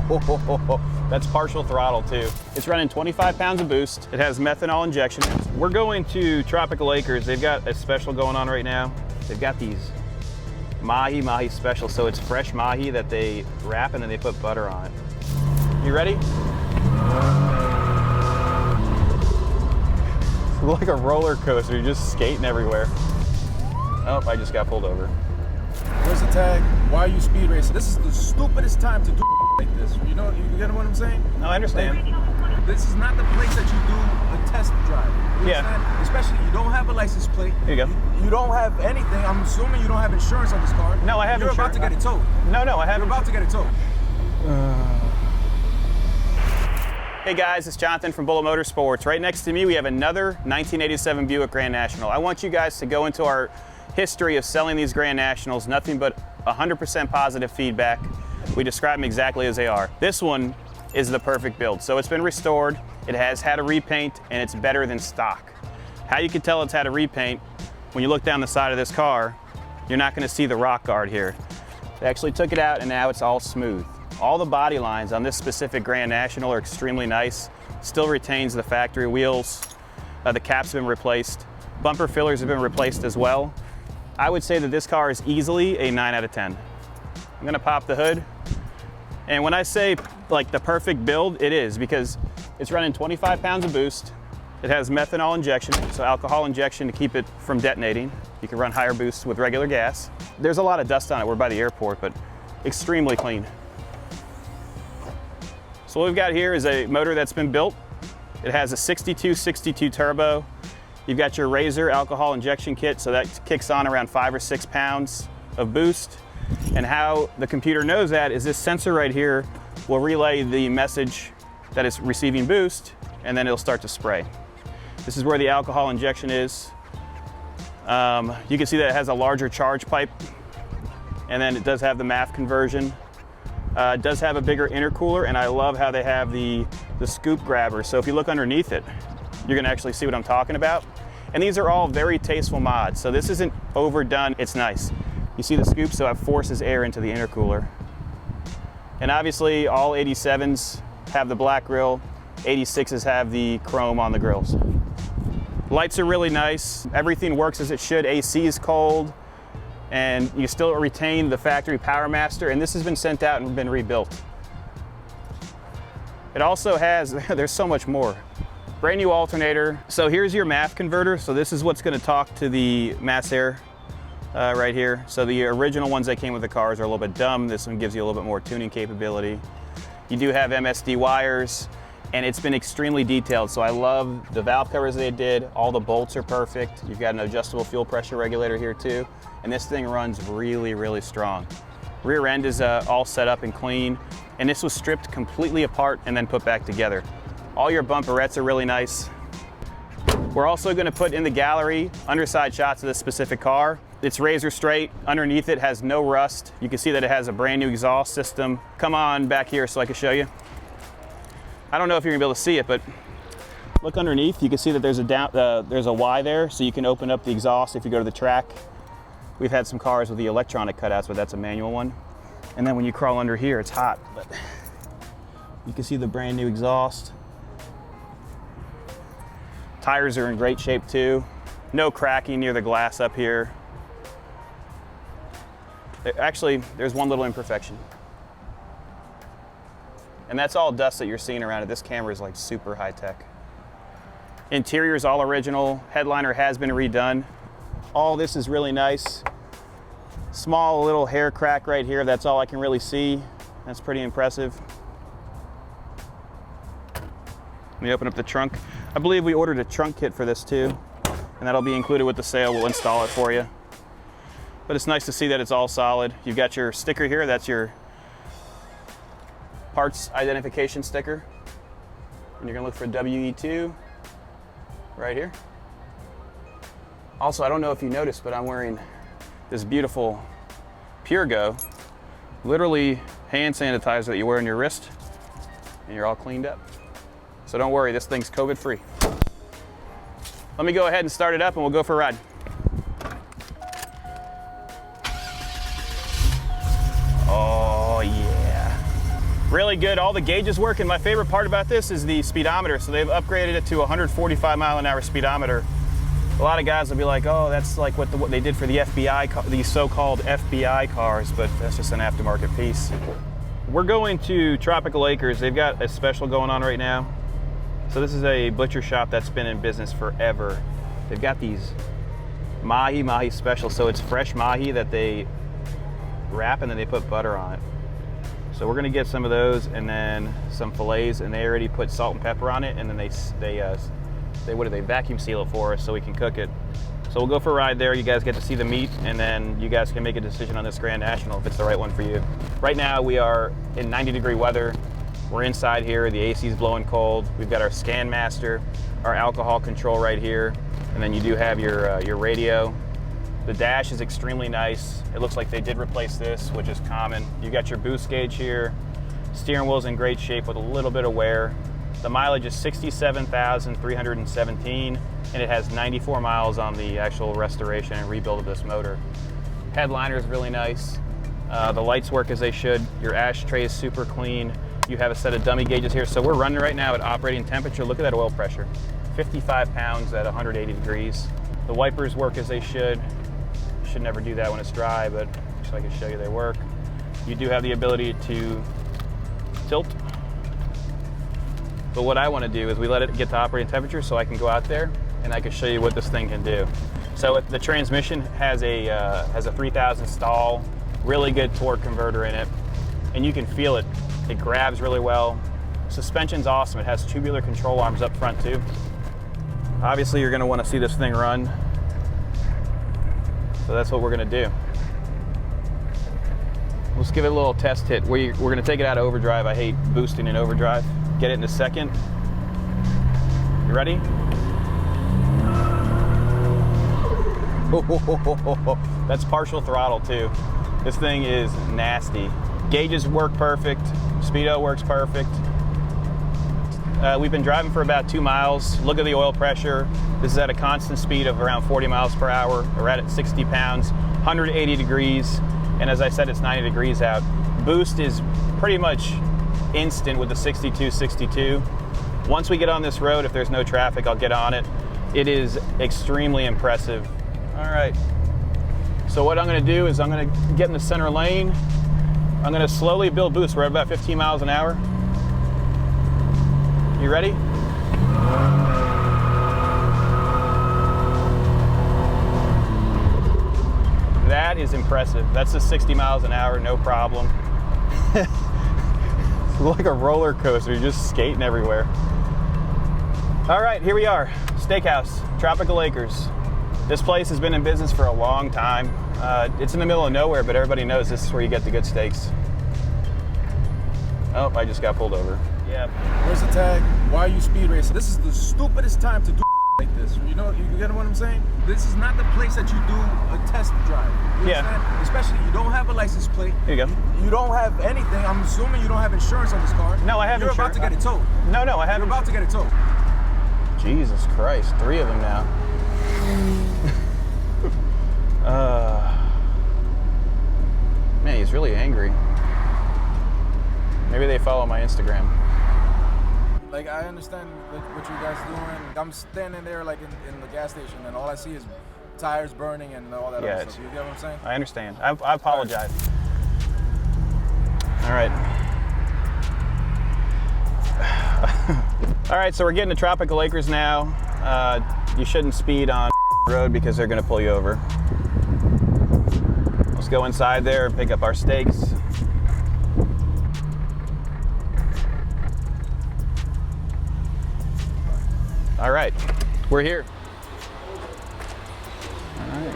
That's partial throttle too. It's running 25 pounds of boost. It has methanol injection. We're going to Tropical Acres. They've got a special going on right now. They've got these mahi special. So it's fresh mahi that they wrap and then they put butter on it. You ready? It's like a roller coaster. You're just skating everywhere. Oh, I just got pulled over. Where's the tag? Why are you speed racing? This is the stupidest time to do like this. You know, you get what I'm saying? No, I understand. Like, this is not the place that you do a test drive. You Yeah. understand? Especially you don't have a license plate. Here you go. You don't have anything. I'm assuming you don't have insurance on this car. No, I have You're insurance. about to get it towed. No, I haven't. You're about to get it towed. Hey guys, it's Jonathan from Bullet Motorsports. Right next to me, we have another 1987 Buick Grand National. I want you guys to go into our history of selling these Grand Nationals, nothing but 100% positive feedback. We describe them exactly as they are. This one is the perfect build. So it's been restored, it has had a repaint, and it's better than stock. How you can tell it's had a repaint, when you look down the side of this car, you're not gonna see the rock guard here. They actually took it out and now it's all smooth. All the body lines on this specific Grand National are extremely nice. Still retains the factory wheels. The caps have been replaced. Bumper fillers have been replaced as well. I would say that this car is easily a 9 out of 10. I'm gonna pop the hood. And when I say like the perfect build, it is, because it's running 25 pounds of boost. It has methanol injection, so alcohol injection to keep it from detonating. You can run higher boosts with regular gas. There's a lot of dust on it. We're by the airport, but extremely clean. So what we've got here is a motor that's been built. It has a 6262 turbo. You've got your Razor alcohol injection kit, so that kicks on around 5 or 6 pounds of boost. And how the computer knows that is this sensor right here will relay the message that it's receiving boost, and then it'll start to spray. This is where the alcohol injection is. You can see that it has a larger charge pipe, and then it does have the MAF conversion. It does have a bigger intercooler, and I love how they have the scoop grabber. So if you look underneath it, you're gonna actually see what I'm talking about. And these are all very tasteful mods. So this isn't overdone, it's nice. You see the scoop, so it forces air into the intercooler. And obviously all 87s have the black grille, 86s have the chrome on the grills. Lights are really nice. Everything works as it should. AC is cold. And you still retain the factory Power Master, and this has been sent out and been rebuilt. It also has, there's so much more. Brand new alternator. So here's your MAF converter. So this is what's gonna talk to the mass air right here. So the original ones that came with the cars are a little bit dumb. This one gives you a little bit more tuning capability. You do have MSD wires, and it's been extremely detailed. So I love the valve covers they did. All the bolts are perfect. You've got an adjustable fuel pressure regulator here too. And this thing runs really, really strong. Rear end is all set up and clean. And this was stripped completely apart and then put back together. All your bumperettes are really nice. We're also gonna put in the gallery underside shots of this specific car. It's razor straight. Underneath it has no rust. You can see that it has a brand new exhaust system. Come on back here so I can show you. I don't know if you're gonna be able to see it, but look underneath. You can see that there's a Y there, so you can open up the exhaust if you go to the track. We've had some cars with the electronic cutouts, but that's a manual one. And then when you crawl under here, it's hot, but you can see the brand new exhaust. Tires are in great shape too. No cracking near the glass up here. Actually, there's one little imperfection. And that's all dust that you're seeing around it. This camera is like super high tech. Interior is all original. Headliner has been redone. All this is really nice. Small little hair crack right here. That's all I can really see. That's pretty impressive. Let me open up the trunk. I believe we ordered a trunk kit for this too, and that'll be included with the sale. We'll install it for you. But it's nice to see that it's all solid. You've got your sticker here. That's your parts identification sticker. And you're gonna look for WE2 right here. Also, I don't know if you noticed, but I'm wearing this beautiful Pure Go, literally hand sanitizer that you wear on your wrist, and you're all cleaned up. So don't worry, this thing's COVID free. Let me go ahead and start it up and we'll go for a ride. Oh yeah. really good. All the gauges work, and my favorite part about this is the speedometer. So they've upgraded it to 145 mile an hour speedometer. A lot of guys will be like, oh, that's like what they did for the FBI, the so-called FBI cars, but that's just an aftermarket piece. We're going to Tropical Acres. They've got a special going on right now. So this is a butcher shop that's been in business forever. They've got these mahi specials. So it's fresh mahi that they wrap and then they put butter on it. So we're gonna get some of those and then some fillets, and they already put salt and pepper on it, and then they vacuum seal it for us so we can cook it. So we'll go for a ride there. You guys get to see the meat, and then you guys can make a decision on this Grand National if it's the right one for you. Right now we are in 90-degree weather. We're inside here. The AC is blowing cold. We've got our Scan Master, our alcohol control right here, and then you do have your radio. The dash is extremely nice. It looks like they did replace this, which is common. You got your boost gauge here. Steering wheel's in great shape with a little bit of wear. The mileage is 67,317, and it has 94 miles on the actual restoration and rebuild of this motor. Headliner is really nice. The lights work as they should. Your ashtray is super clean. You have a set of dummy gauges here. So we're running right now at operating temperature. Look at that oil pressure. 55 pounds at 180 degrees. The wipers work as they should. Should never do that when it's dry, but just so I can show you they work. You do have the ability to tilt. But what I want to do is we let it get to operating temperature so I can go out there and I can show you what this thing can do. So the transmission has a 3000 stall, really good torque converter in it, and you can feel it. It grabs really well. Suspension's awesome. It has tubular control arms up front too. Obviously you're going to want to see this thing run. So that's what we're going to do. Let's give it a little test hit. We're going to take it out of overdrive. I hate boosting in overdrive. Get it in a second. You ready? That's partial throttle too. This thing is nasty. Gauges work perfect. Speedo works perfect. We've been driving for about 2 miles. Look at the oil pressure. This is at a constant speed of around 40 miles per hour. We're at 60 pounds, 180 degrees. And as I said, it's 90 degrees out. Boost is pretty much instant with the 62. Once we get on this road, if there's no traffic, I'll get on it. It is extremely impressive. All right. So what I'm gonna do is I'm gonna get in the center lane. I'm gonna slowly build boost. We're at about 15 miles an hour. You ready? That is impressive. That's just 60 miles an hour, no problem. It's like a roller coaster, you're just skating everywhere. All right, here we are, Steakhouse, Tropical Acres. This place has been in business for a long time. It's in the middle of nowhere, but everybody knows this is where you get the good steaks. Oh, I just got pulled over. Yeah. Where's the tag? Why are you speed racing? This is the stupidest time to do like this. You know, you get what I'm saying? This is not the place that you do a test drive. You understand? Especially you don't have a license plate. Here you go. You don't have anything. I'm assuming you don't have insurance on this car. No, I have insurance. You're about to get it towed. No, I haven't. You're about to get it towed. Jesus Christ, 3 of them now. Man, he's really angry. Maybe they follow my Instagram. Like, I understand what you guys doing. I'm standing there like in the gas station, and all I see is tires burning and all that other stuff. You get what I'm saying? I understand. I apologize. All right. All right, so we're getting to Tropical Acres now. You shouldn't speed on the road because they're gonna pull you over. Let's go inside there and pick up our steaks. All right, we're here. All right,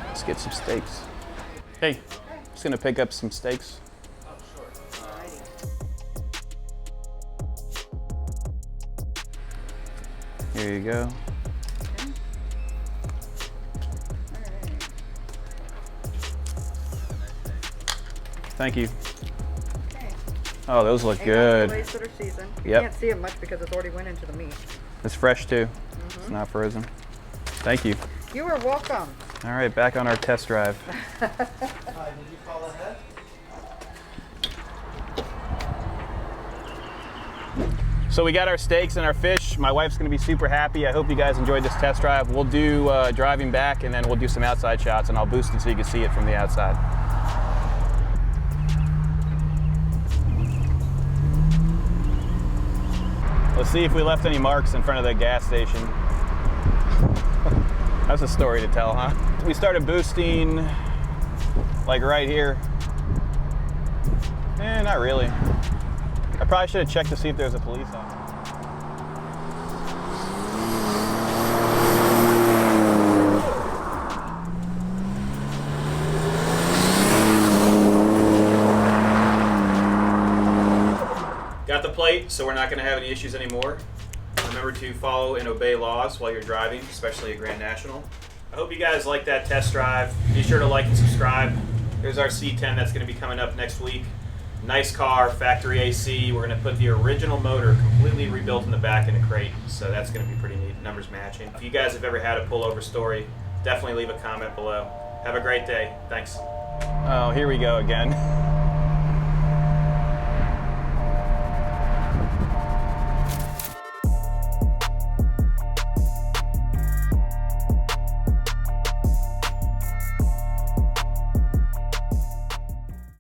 let's get some steaks. Hey, just gonna pick up some steaks. Oh, sure. Alrighty. Here you go. Okay. Alright. Thank you. Okay. Oh, those look And good. fillets that are seasoned. You Yep. can't see them much because it's already went into the meat. It's fresh too. It's not frozen. Thank you. You are welcome. All right, back on our test drive. Hi, did you call ahead? So we got our steaks and our fish. My wife's gonna be super happy. I hope you guys enjoyed this test drive. We'll do driving back, and then we'll do some outside shots, and I'll boost it so you can see it from the outside. Let's see if we left any marks in front of the gas station. That's a story to tell, huh? We started boosting like right here. Not really. I probably should have checked to see if there's a police officer. Got the plate, so we're not going to have any issues anymore. Remember to follow and obey laws while you're driving, especially at Grand National. I hope you guys like that test drive. Be sure to like and subscribe. Here's our C10 that's going to be coming up next week. Nice car, factory AC. We're going to put the original motor completely rebuilt in the back in a crate, so that's going to be pretty neat. Numbers matching. If you guys have ever had a pullover story, definitely leave a comment below. Have a great day. Thanks. Oh, here we go again.